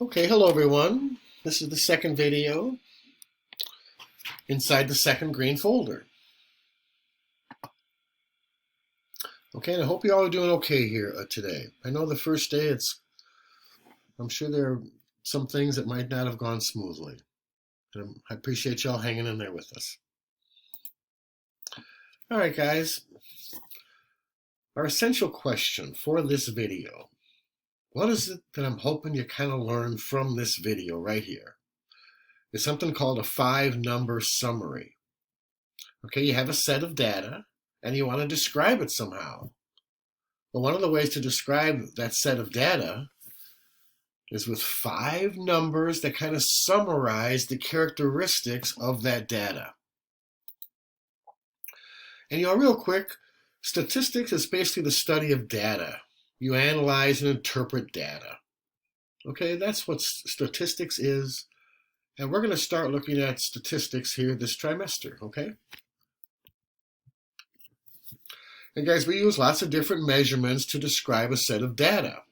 Okay, hello everyone. This is the second video inside the second green folder. Okay, and I hope you all are doing okay here today. I know the first day I'm sure there are some things that might not have gone smoothly. And I appreciate y'all hanging in there with us. All right, guys. Our essential question for this video. What is it that I'm hoping you kind of learn from this video right here? It's something called a 5-number summary. Okay, you have a set of data and you want to describe it somehow. Well, one of the ways to describe that set of data is with 5 numbers that kind of summarize the characteristics of that data. And real quick, statistics is basically the study of data. You analyze and interpret data. Okay, that's what statistics is. And we're going to start looking at statistics here this trimester, okay? And guys, we use lots of different measurements to describe a set of data.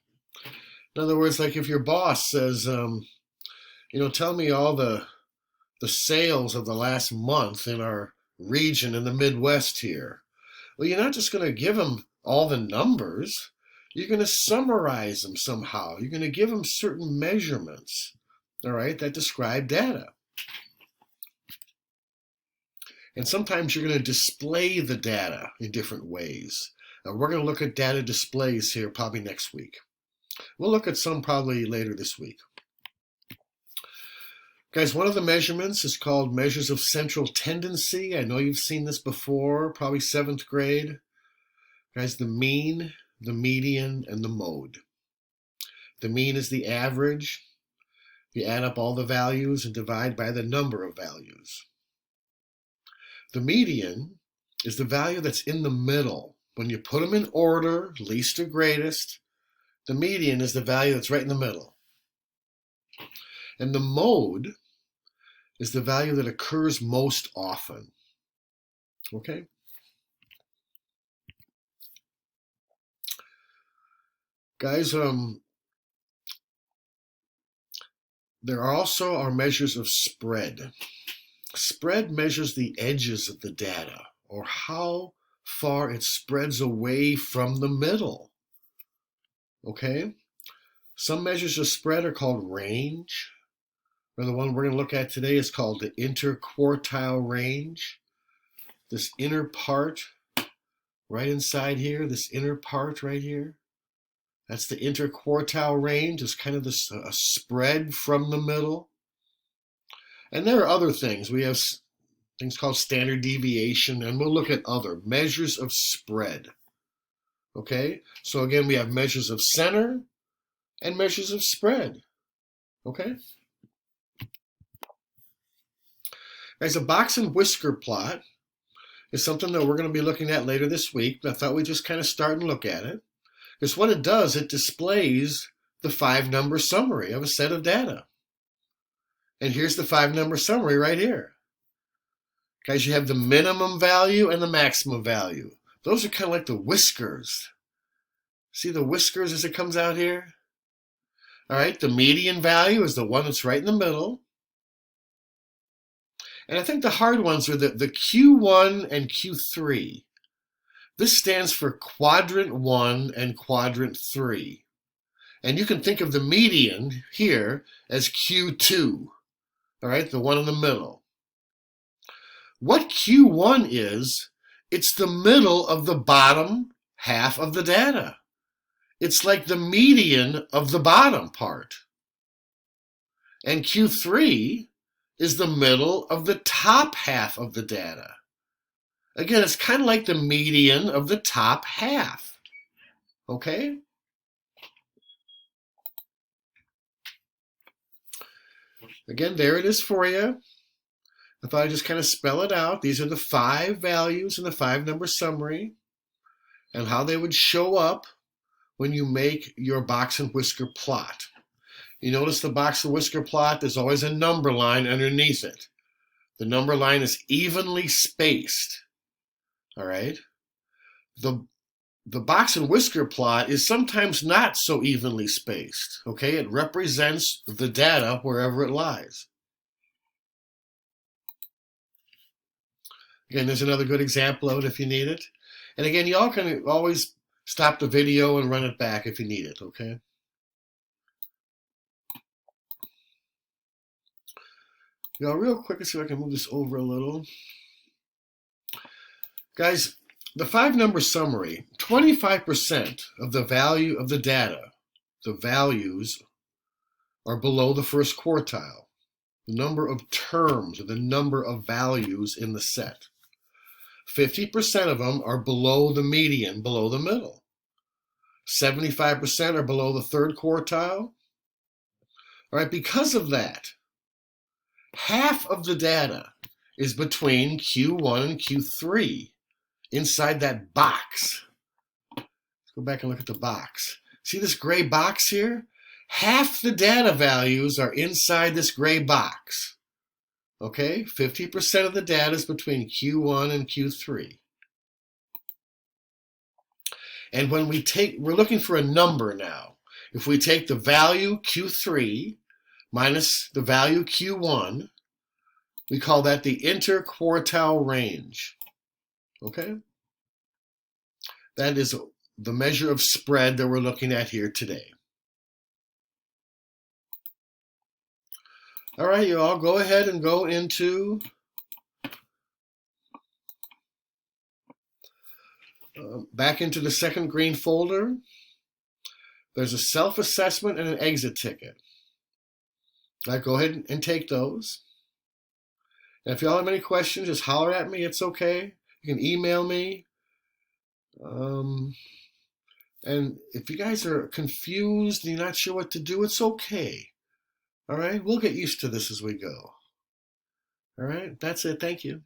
In other words, like if your boss says, tell me all the sales of the last month in our region in the Midwest here. Well, you're not just going to give them all the numbers. You're going to summarize them somehow. You're going to give them certain measurements, all right, that describe data. And sometimes you're going to display the data in different ways. We're going to look at data displays here probably next week. We'll look at some probably later this week. Guys, one of the measurements is called measures of central tendency. I know you've seen this before, probably 7th grade. Guys, the mean, the median, and the mode. The mean is the average. You add up all the values and divide by the number of values. The median is the value that's in the middle. When you put them in order, least to greatest, the median is the value that's right in the middle. And the mode is the value that occurs most often. Okay? Guys, there are also our measures of spread. Spread measures the edges of the data, or how far it spreads away from the middle. Okay? Some measures of spread are called range. Or the one we're going to look at today is called the interquartile range. This inner part right inside here, this inner part right here, that's the interquartile range. It's kind of this spread from the middle. And there are other things. We have things called standard deviation, and we'll look at other measures of spread. Okay? So again, we have measures of center and measures of spread. Okay? Guys, a box and whisker plot is something that we're going to be looking at later this week, but I thought we'd just kind of start and look at it. Because what it does, it displays the 5-number summary of a set of data. And here's the 5-number summary right here. Guys, you have the minimum value and the maximum value. Those are kind of like the whiskers. See the whiskers as it comes out here? All right, the median value is the one that's right in the middle. And I think the hard ones are the Q1 and Q3. This stands for quadrant 1 and quadrant 3. And you can think of the median here as Q2. All right, the one in the middle. What Q1 is, it's the middle of the bottom half of the data. It's like the median of the bottom part. And Q3 is the middle of the top half of the data. Again, it's kind of like the median of the top half. Okay? Again, there it is for you. I thought I'd just kind of spell it out. These are the 5 values in the 5-number summary and how they would show up when you make your box and whisker plot. You notice the box and whisker plot, there's always a number line underneath it. The number line is evenly spaced. All right? The the box and whisker plot is sometimes not so evenly spaced. Okay, it represents the data wherever it lies. Again, there's another good example of it if you need it. And again, y'all can always stop the video and run it back if you need it, okay? Now, real quick, let's see if I can move this over a little. Guys, the 5-number summary, 25% of the value of the data, the values, are below the first quartile. The number of terms or the number of values in the set. 50% of them are below the median, below the middle. 75% are below the third quartile. All right, because of that, half of the data is between Q1 and Q3 inside that box. Let's go back and look at the box. See this gray box here? Half the data values are inside this gray box. Okay, 50% of the data is between Q1 and Q3. And when we're looking for a number now. If we take the value Q3 minus the value Q1, we call that the interquartile range. Okay? That is the measure of spread that we're looking at here today. All right, you all go ahead and go into back into the second green folder. There's a self-assessment and an exit ticket. All right, go ahead and take those. And if y'all have any questions, just holler at me. It's okay. You can email me. And if you guys are confused and you're not sure what to do, it's okay. All right, we'll get used to this as we go. All right, that's it. Thank you.